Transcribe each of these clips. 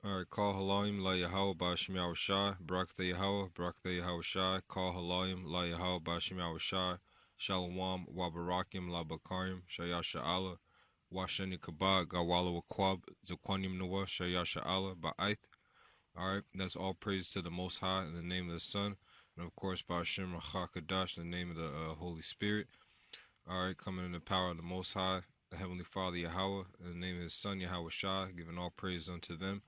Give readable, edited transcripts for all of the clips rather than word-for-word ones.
Alright, call Halayim La Yahweh Bashim Yahushai, Brakta Yahweh, Brakta Yahushai, call Halayim La Yahweh Bashim Yahushai, Shalom Wabarakim La Bakarim, Shayasha Allah, Washani Kabad, Gawala Wakwab, Zakwanim Noah, Shayasha Allah, Ba'aith. Alright, that's all praise to the Most High in the name of the Son, and of course by Hashem Rachakadash in the name of the Holy Spirit. Alright, coming in the power of the Most High, the Heavenly Father Yahweh, in the name of His Son Yahweh Shai, giving all praise unto them.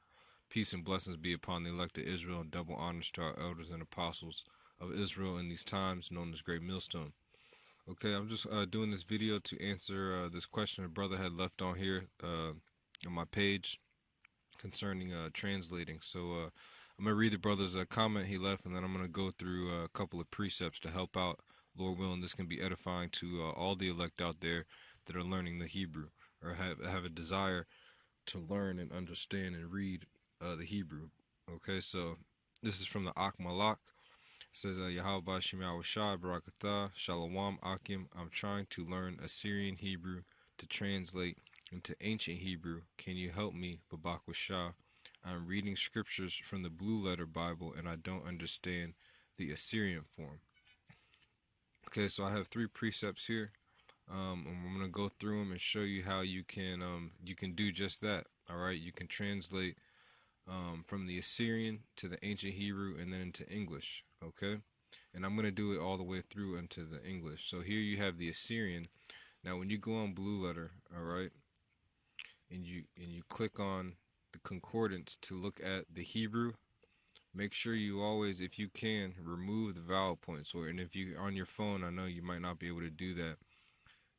Peace and blessings be upon the elect of Israel, and double honors to our elders and apostles of Israel in these times, known as Great Millstone. Okay, I'm just doing this video to answer this question a brother had left on here on my page concerning translating. So I'm going to read the brother's comment he left, and then I'm going to go through a couple of precepts to help out. Lord willing, this can be edifying to all the elect out there that are learning the Hebrew or have a desire to learn and understand and read the Hebrew. Okay, so this is from the Akmalak. It says, Yahweh Bashim Yahushai Barakatah Shalom Akim. I'm trying to learn Assyrian Hebrew to translate into ancient Hebrew. Can you help me, Babak Shah? I'm reading scriptures from the Blueletter Bible and I don't understand the Assyrian form. Okay, so I have 3 precepts here. And I'm gonna go through them and show you how you can do just that. All right, you can translate from the Assyrian to the ancient Hebrew and then into English. Okay, and I'm gonna do it all the way through into the English. So here you have the Assyrian. Now when you go on Blueletter, all right, and you click on the concordance to look at the Hebrew, make sure you always, if you can, remove the vowel points. And if you on your phone, I know you might not be able to do that,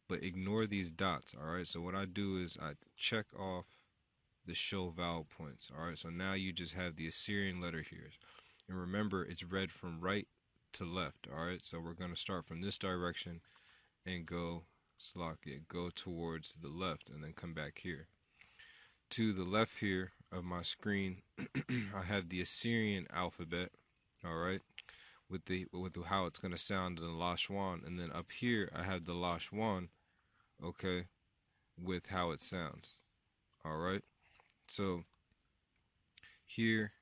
but ignore these dots. All right, so what I do is I check off the show vowel points. All right, so now you just have the Assyrian letter here, and remember it's read from right to left. All right, so we're going to start from this direction and go go towards the left and then come back here to the left here of my screen. I have the Assyrian alphabet, all right, with how it's going to sound in the Lashwan, and then up here I have the Lashwan, okay, with how it sounds. All right, so here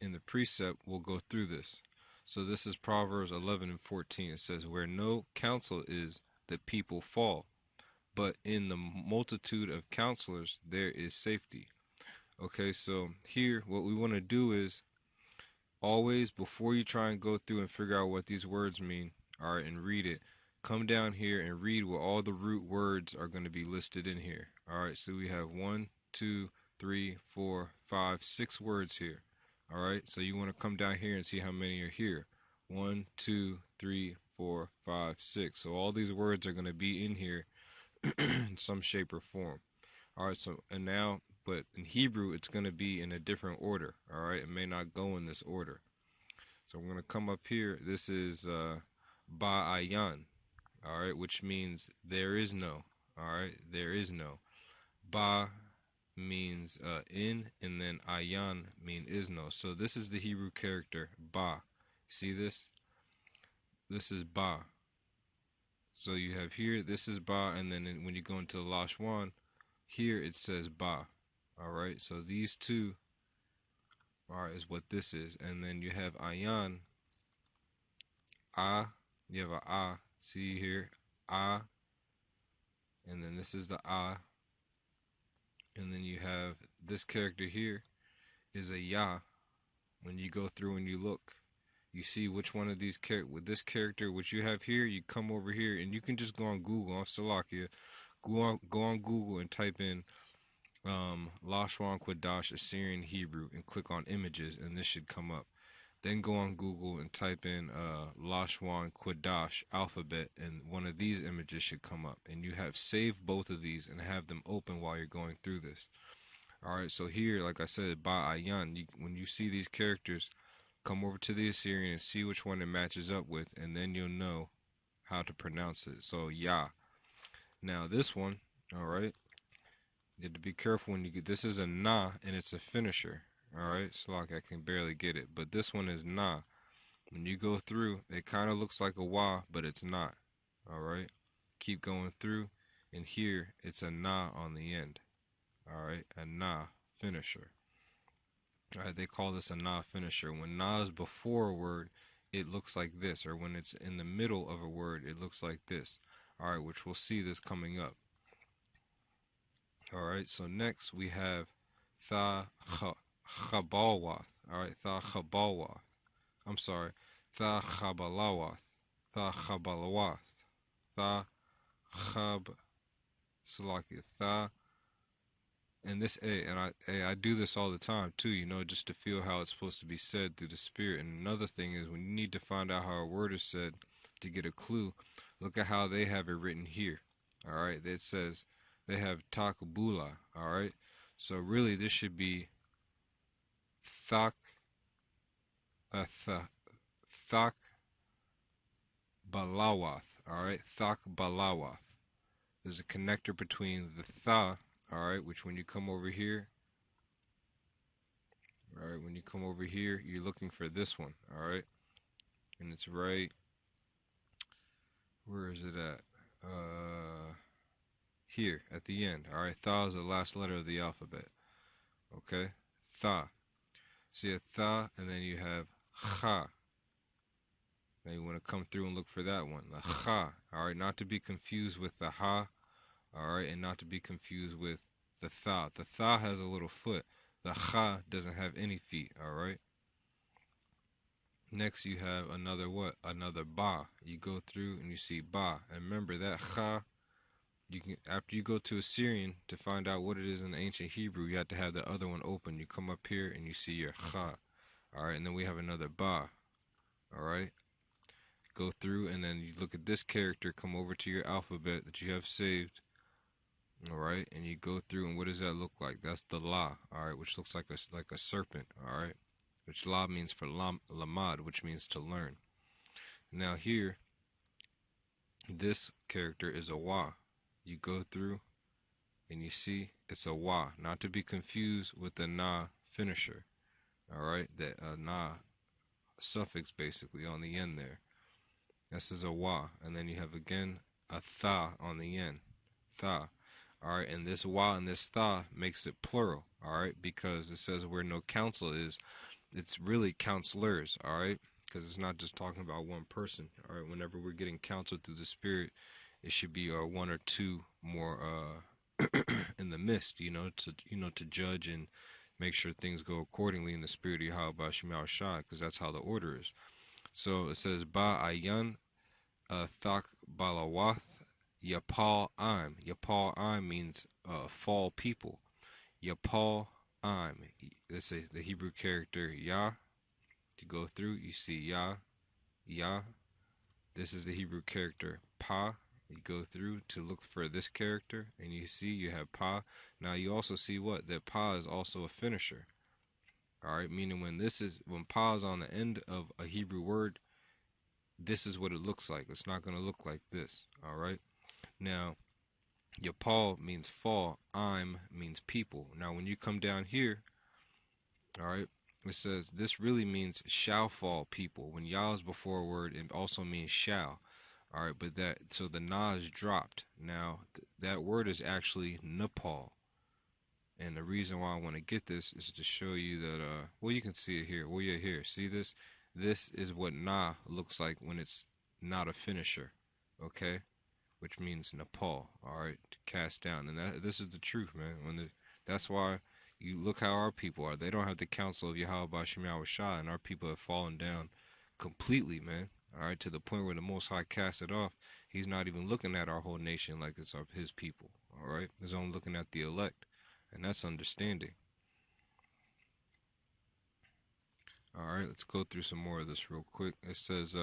in the precept we'll go through this. So this is Proverbs 11 and 14. It says, where no counsel is, the people fall, but in the multitude of counselors there is safety. Okay, so here what we want to do is always, before you try and go through and figure out what these words mean, all right, and read it, come down here and read what all the root words are going to be listed in here. All right, so we have 1, 2, 3, 4, 5, 6 words here. All right, so you want to come down here and see how many are here. 1, 2, 3, 4, 5, 6. So all these words are going to be in here in some shape or form. All right, so and now, but in Hebrew it's going to be in a different order. All right, it may not go in this order. So we're going to come up here. This is Ba'ayan, all right, which means there is no. All right, there is no. Ba means in, and then ayan mean is no. So this is the Hebrew character ba. See this? This is ba. So you have here, this is ba, and then when you go into the Lashwan, here it says ba. All right, so these two is what this is, and then you have ayan, a. You have a. See here, a, and then this is the a, and then you have this character here is a ya. When you go through and you look, you see which one of these with this character, which you have here, you come over here and you can just go on Google, on Salakia, go on Google and type in Lashwan Quadash Assyrian Hebrew and click on images, and this should come up. Then go on Google and type in Lashwan Quadash alphabet, and one of these images should come up, and you have saved both of these and have them open while you're going through this. All right, so here, like I said, Ba'ayan, when you see these characters, come over to the Assyrian and see which one it matches up with, and then you'll know how to pronounce it. So Ya. Now this one, all right, you have to be careful when you get. This is a Na, and it's a finisher. All right, it's like I can barely get it, but this one is Na. When you go through, it kind of looks like a Wa, but it's not. All right, keep going through, and here it's a Na on the end. All right, a Na finisher. All right, they call this a na finisher. When na is before a word, it looks like this, or when it's in the middle of a word, it looks like this. All right, which we'll see this coming up. All right, so next we have tha chabalwath. All right, tha chabalwath. I'm sorry, tha chabalawath. Tha chabalawath. Tha chab salaki. Tha. And this A, and I do this all the time too, you know, just to feel how it's supposed to be said through the spirit. And another thing is when you need to find out how a word is said to get a clue, look at how they have it written here. All right, it says they have takbula. All right, so really this should be thak, thak balawath. All right, thak balawath. There's a connector between the tha. All right, which when you come over here. Alright, when you come over here, you're looking for this one, alright? And it's right, where is it at? Here, at the end, alright? Tha is the last letter of the alphabet, okay? Tha. So you have tha, and then you have cha. Now you want to come through and look for that one, the cha, alright? Not to be confused with the ha, alright? And not to be confused with the tha. The tha has a little foot. The cha doesn't have any feet, alright? Next you have another what? Another ba. You go through and you see ba. And remember that cha, you can after you go to Assyrian to find out what it is in the ancient Hebrew, you have to have the other one open. You come up here and you see your cha. Alright, and then we have another ba. Alright. Go through and then you look at this character, come over to your alphabet that you have saved. Alright, and you go through and what does that look like? That's the la, alright, which looks like a serpent, alright? Which la means for lamad, which means to learn. Now here, this character is a wa. You go through and you see it's a wa, not to be confused with the na finisher. Alright, that na suffix basically on the end there. This is a wa, and then you have again a tha on the end. Tha. Alright, and this wa and this tha makes it plural, alright, because it says where no counsel is, it's really counselors, alright, because it's not just talking about one person, alright. Whenever we're getting counseled through the spirit, it should be one or two more in the midst, to judge and make sure things go accordingly in the spirit of Yahweh Shemel Shai, because that's how the order is. So it says ba ayan thak balawath yapal im. Yapal im means fall people. Yapal im. Let's say the Hebrew character Yah. To go through, you see Yah, Yah. This is the Hebrew character Pa. You go through to look for this character, and you see you have Pa. Now you also see what? That Pa is also a finisher. Alright, meaning when Pa is on the end of a Hebrew word, this is what it looks like. It's not going to look like this. Alright. Now, Yapal means fall. Im means people. Now, when you come down here, alright, it says this really means shall fall people. When Yah is before a word, it also means shall. Alright, but so the na is dropped. Now, that word is actually Nepal. And the reason why I want to get this is to show you that, well, you can see it here. Well, yeah, here. See this? This is what na looks like when it's not a finisher. Okay? Which means Nepal. Alright? To cast down. And this is the truth, man. That's why you look how our people are. They don't have the counsel of Yahweh Bashim Yahushua, and our people have fallen down completely, man. Alright? To the point where the Most High cast it off. He's not even looking at our whole nation like it's his people. Alright? He's only looking at the elect. And that's understanding. Alright, let's go through some more of this real quick. It says,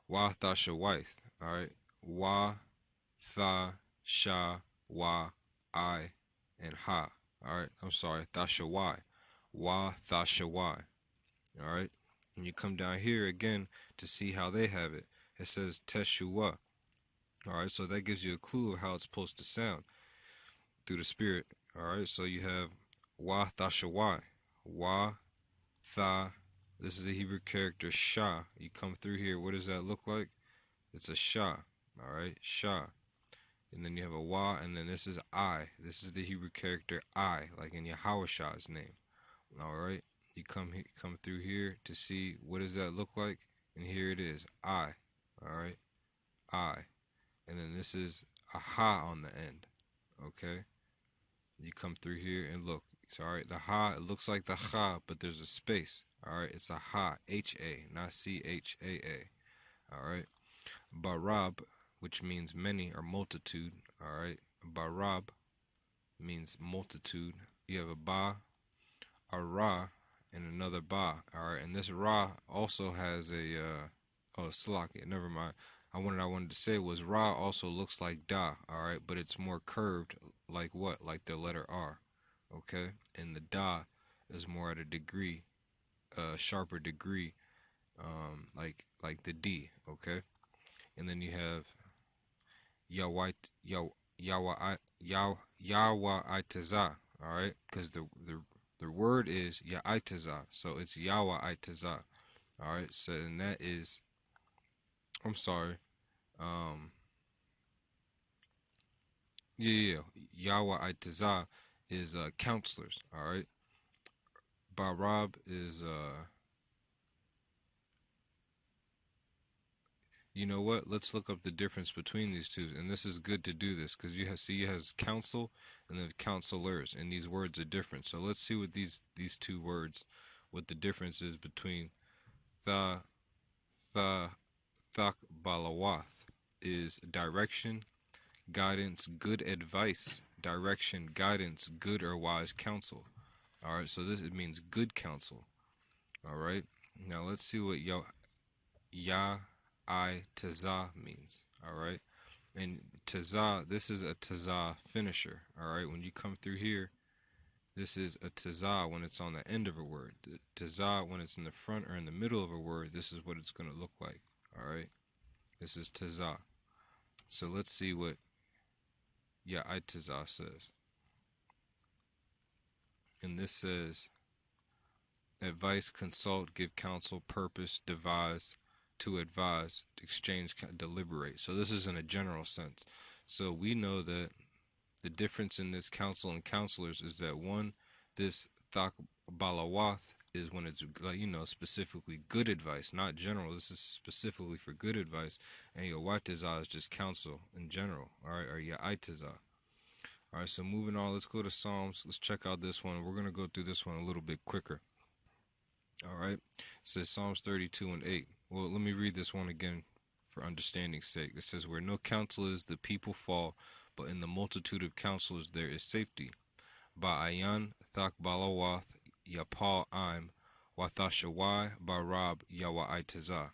Wa tha shawaith. Alright, Wa tha sha wa I and ha. Alright, I'm sorry, tha shawai. Wa tha shawai. Alright, and you come down here again to see how they have it. It says Teshua. Alright, so that gives you a clue of how it's supposed to sound through the spirit. Alright, so you have Wa tha shawai. Wa tha. This is the Hebrew character Shah. You come through here, what does that look like? It's a Shah. Alright, Shah. And then you have a Wa, and then this is I. This is the Hebrew character I, like in Yahweh Shah's name. Alright, You come through here to see what does that look like, and here it is, I. All right, I, and then this is a ha on the end. Okay, you come through here and look. Sorry, the ha, it looks like the ha, but there's a space. All right, it's a ha, H-A, not C-H-A-A. All right, barab, which means many or multitude. All right, barab means multitude. You have a ra, and another ba. All right, and this ra also has a oh, Slakia, never mind. I wanted to say was ra also looks like da. All right, but it's more curved, like what? Like the letter R. Okay, and the da is more at a degree, sharper degree, like the D. Okay, and then you have Yawait Yawa Itaza. All right, because the word is Ya'itaza, so it's Yawa Itaza. All right, so and that is, I'm sorry, um, yeah, Yawa Itaza is counselors. All right, Barab is you know what? Let's look up the difference between these two, and this is good to do this because you has counsel and then counselors, and these words are different. So let's see what these two words, what the difference is between tha tha thak balawath is direction, guidance, good advice, direction, guidance, good or wise counsel. All right, so this it means good counsel. All right, now let's see what ya I taza means. All right. And taza, this is a taza finisher. All right. When you come through here, this is a taza when it's on the end of a word. The taza when it's in the front or in the middle of a word, this is what it's going to look like. All right. This is taza. So let's see what ya I taza says. And this says advice, consult, give counsel, purpose, devise, to advise, exchange, deliberate. So this is in a general sense. So we know that the difference in this counsel and counselors is that one, this thak balawath is when it's like specifically good advice, not general. This is specifically for good advice, and your watiza is just counsel in general. All right, or your itiza. All right, so moving on, let's go to Psalms. Let's check out this one. We're gonna go through this one a little bit quicker. All right, it says Psalms 32 and 8. Well, let me read this one again for understanding's sake. It says, "Where no counsel is, the people fall, but in the multitude of counselors there is safety. Ba'ayan thak balawath yapal im, wathashawai barab yawa.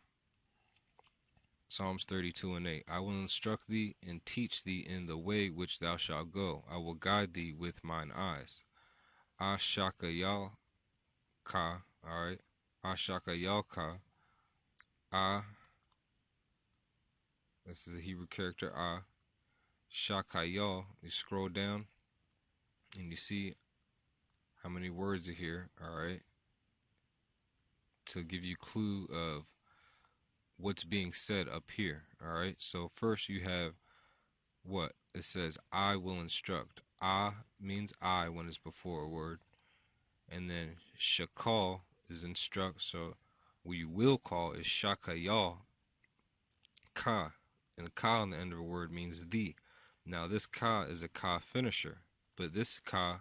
Psalms 32 and 8. I will instruct thee and teach thee in the way which thou shalt go. I will guide thee with mine eyes. Ashakayal ka, alright. Ashakayal ka, ah, this is the Hebrew character ah. Shakayal, you scroll down and you see how many words are here, alright, to give you clue of what's being said up here, alright. So first you have what? It says, I will instruct. Ah means I when it's before a word. And then shakal is instruct, so what you will call is shakayal ka. And ka on the end of a word means the. Now this ka is a ka finisher, but this ka,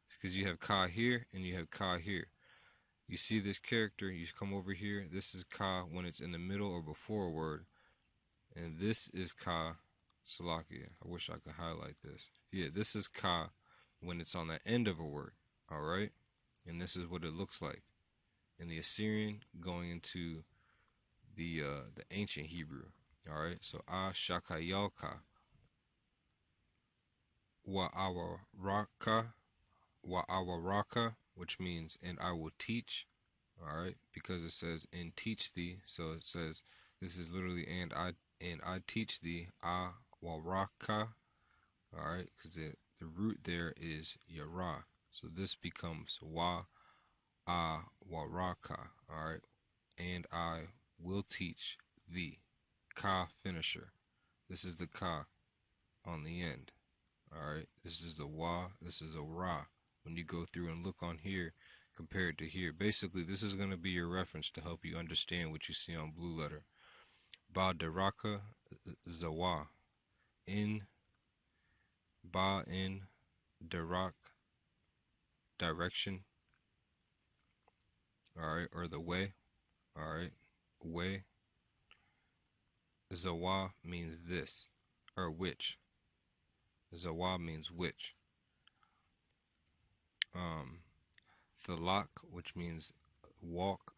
because you have ka here and you have ka here. You see this character, you come over here, this is ka when it's in the middle or before a word. And this is ka, Salakia. I wish I could highlight this. Yeah, this is ka when it's on the end of a word. Alright? And this is what it looks like in the Assyrian going into the ancient Hebrew. Alright, so shakayalka wa awaraka, which means and I will teach. Alright, because it says and teach thee, so it says this is literally and I teach thee awaraka. Alright, because the root there is yara. So this becomes waraka. Alright, and I will teach thee. Ka finisher. This is the ka on the end. Alright, this is the wa, this is a ra. when you go through and look on here compared to here. Basically, this is going to be your reference to help you understand what you see on Blueletter. Ba Daraka Zawa. In Ba in Darak, direction. Alright, or the way. Alright, way. Zawa means this, or which. Zawa means which. Thalak, which means walk,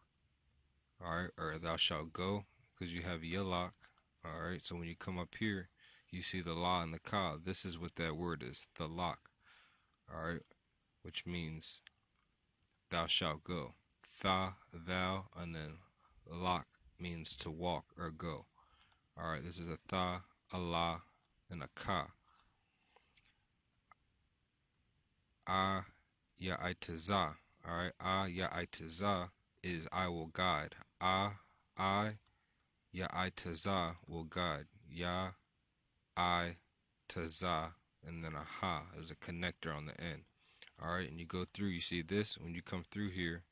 alright, or thou shalt go, because you have yalak, alright, so when you come up here, you see the la and the ka. This is what that word is, thalak, alright, which means thou shalt go. Tha, thou, and then lak means to walk or go. Alright, this is a tha, a la, and a ka. A ya itaza. Alright, a ya itaza is I will guide. I ya itaza will guide. Ya I taza, and then a ha is a connector on the end. Alright, and you go through, you see this when you come through here.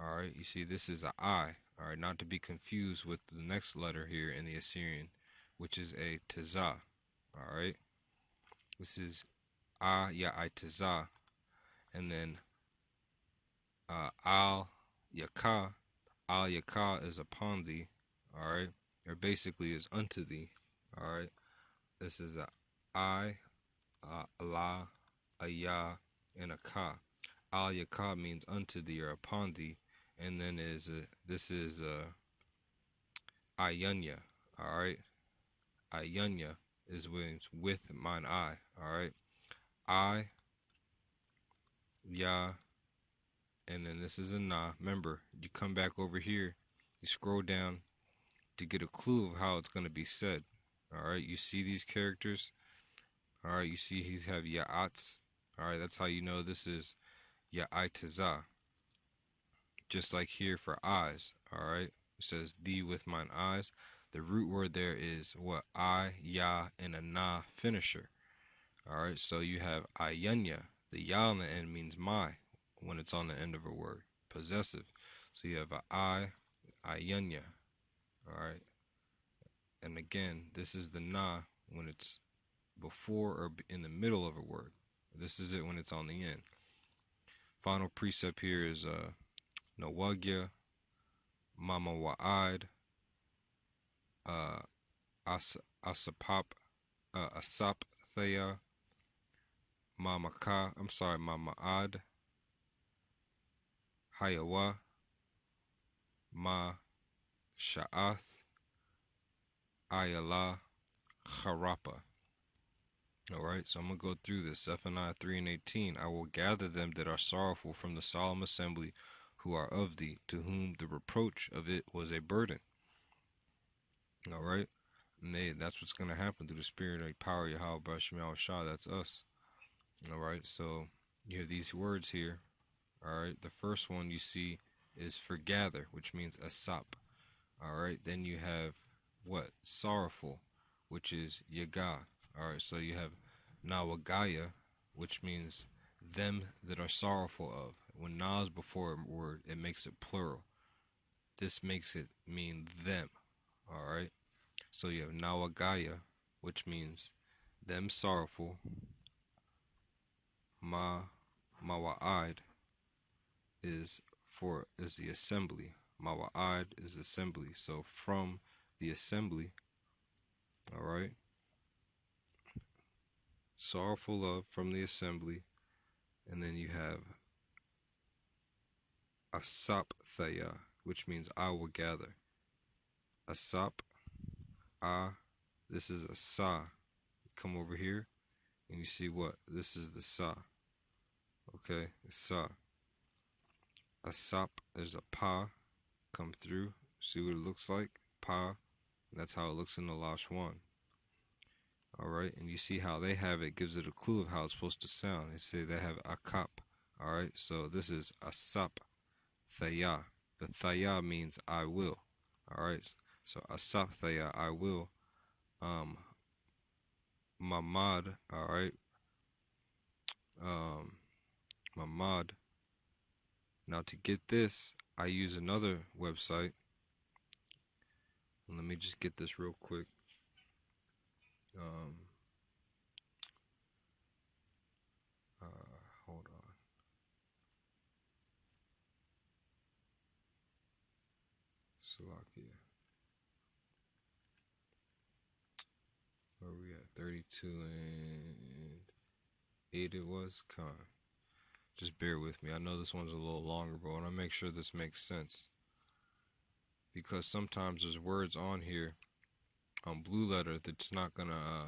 Alright, you see this is a I. Alright, not to be confused with the next letter here in the Assyrian, which is a taza. Alright, this is a ya itaza, and then al yaka. Al yaka is upon thee, alright, or basically is unto thee, alright. This is a I, a la, a ya, and a ka. Al yaka means unto thee or upon thee, and then this is ayunya, alright. Ayunya is with mine eye, alright. I, ya, and then this is a na. Remember, you come back over here, you scroll down to get a clue of how it's going to be said. Alright, you see these characters. Alright, you see he's have ya'ats. Alright, that's how you know this is ya'itaza. Just like here for eyes. Alright, it says thee with mine eyes. The root word there is what? I, ya, and a na finisher. Alright, so you have ayunya. The ya on the end means my when it's on the end of a word. Possessive. So you have a I, ayunya. Alright. And again, this is the na when it's before or in the middle of a word. This is it when it's on the end. Final precept here is nawagya, mama wa'ad, asapap, asap thaya, mama ka, mama ad, hayawa, ma sha'ath, ayala, harapa. Alright, so I'm going to go through this. Zephaniah 3 and 18. I will gather them that are sorrowful from the solemn assembly who are of thee, to whom the reproach of it was a burden. Alright, and that's what's going to happen through the spirit and power of Yahweh B'Shem Shah. That's us. Alright, so you have these words here. Alright, the first one you see is forgather, which means asap. Alright, then you have what? Sorrowful, which is yaga. Alright, so you have nawagaya, which means them that are sorrowful of. When na is before a word, it makes it plural. This makes it mean them. Alright, so you have nawagaya, which means them sorrowful. Mawa'ad is the assembly. Mawa'ad is assembly. So from the assembly, alright, sorrowful of from the assembly, and then you have asap thaya, which means I will gather. Asap, this is a sa. Come over here, and you see what? This is the sa. Okay, sa. Asap, there's a pa, come through, see what it looks like, pa, and that's how it looks in the Lashwan. Alright, and you see how they have it, gives it a clue of how it's supposed to sound. They say they have akap. Alright, so this is asap thaya. The thaya means I will. Alright, so asap thaya, I will. Mamad, alright. my mod. Now to get this, I use another website. Let me just get this real quick. Um, Hold on. Slovakia. Where we at? 32 and 8 it was? Just bear with me. I know this one's a little longer, but I want to make sure this makes sense. Because sometimes there's words on here on Blueletter that's not gonna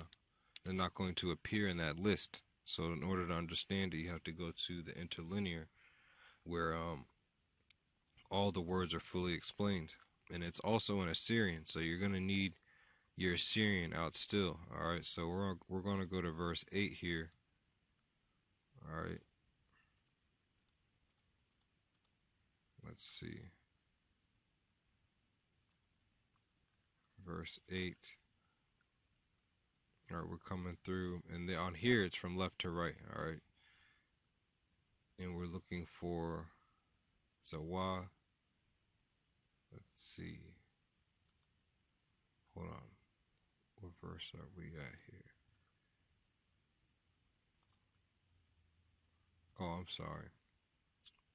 they're not going to appear in that list. So in order to understand it, you have to go to the interlinear where all the words are fully explained. And it's also in Assyrian, so you're gonna need your Assyrian out still. Alright, so we're gonna go to verse 8 here. Alright. Let's see. Verse 8. Alright, we're coming through, and then on here it's from left to right, alright? And we're looking for Zawa. Let's see. Hold on. What verse are we at here? Oh, I'm sorry.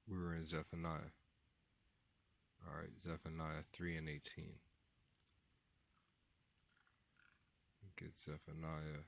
We were in Zephaniah. Alright, Zephaniah 3 and 18. Get Zephaniah.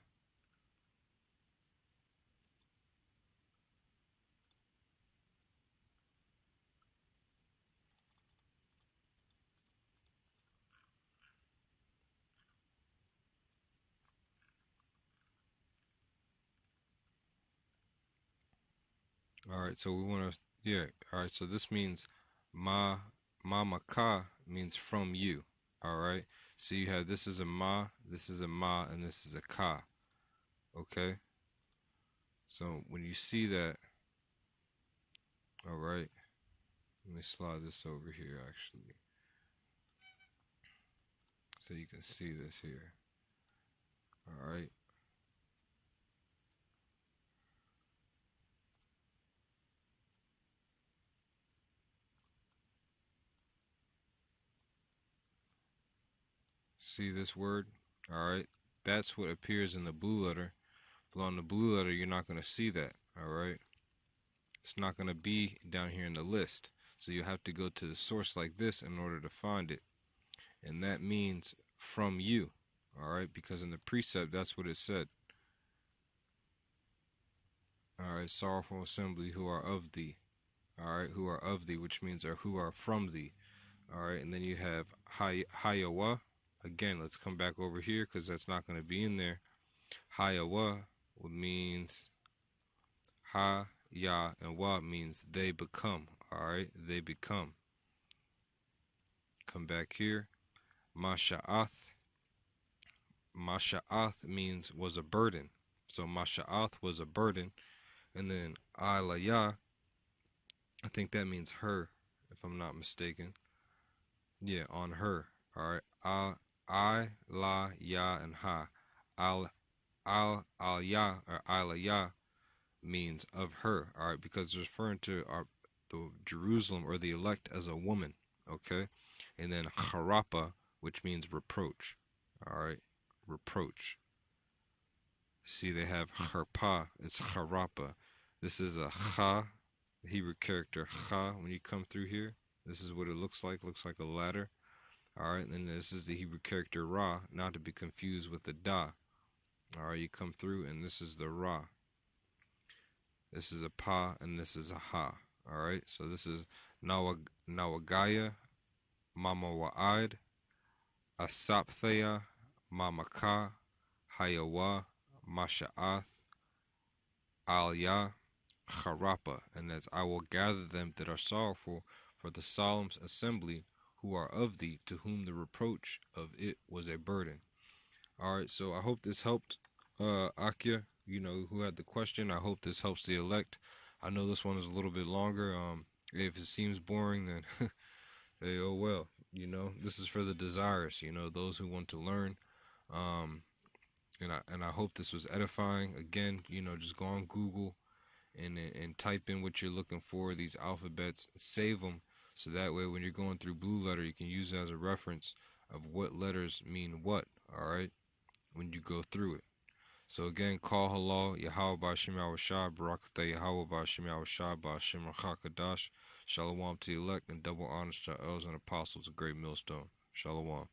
Alright, so we want to, yeah, alright, so this means Maka means from you. Alright, so you have this is a ma, this is a ma, and this is a ka. Okay, so when you see that, alright, let me slide this over here actually, so you can see this here. Alright. See this word? Alright. That's what appears in the Blueletter. But on the Blueletter, you're not going to see that. Alright. It's not going to be down here in the list. So you have to go to the source like this in order to find it. And that means from you. Alright. Because in the precept, that's what it said. Alright. Sorrowful assembly who are of thee. Alright. Who are of thee, which means are who are from thee. Alright. And then you have Hayawa. Again, let's come back over here because that's not going to be in there. Hayawa means ha, ya, and wa means they become. Alright, they become. Come back here. Masha'ath. Masha'ath means was a burden. So Masha'ath was a burden. And then Alaya, I think that means her, if I'm not mistaken. Yeah, on her. Alright. I, la, ya, and ha. Al-ya or Alaya means of her, alright, because it's referring to the Jerusalem or the elect as a woman, okay? And then Harapa, which means reproach, alright, reproach. See, they have Harpa, it's Harapa. This is a Ha, the Hebrew character Ha. When you come through here, this is what it looks like a ladder. Alright, and then this is the Hebrew character Ra, not to be confused with the Da. Alright, you come through, and this is the Ra. This is a Pa, and this is a Ha. Alright, so this is Nawagaya, Mama Wa'ad, Asapthaya, Mamaka, Hayawa, Masha'ath, Alya, Harapa, and as I will gather them that are sorrowful for the solemn assembly who are of thee, to whom the reproach of it was a burden. Alright, so I hope this helped Akia, who had the question. I hope this helps the elect. I know this one is a little bit longer. If it seems boring, then hey, oh well. This is for the desirous, those who want to learn. And I hope this was edifying. Again, just go on Google and type in what you're looking for, these alphabets, save them, so that way when you're going through Blueletter, you can use it as a reference of what letters mean what, alright, when you go through it. So again, call halal, Yahweh Ba'Shem Yahushua, Barakatah Yahweh Ba'Shem Yahushua, Ba'Shem Rakakadash, Shalom to the elect, and double honors to our elders and apostles, a great millstone. Shalom.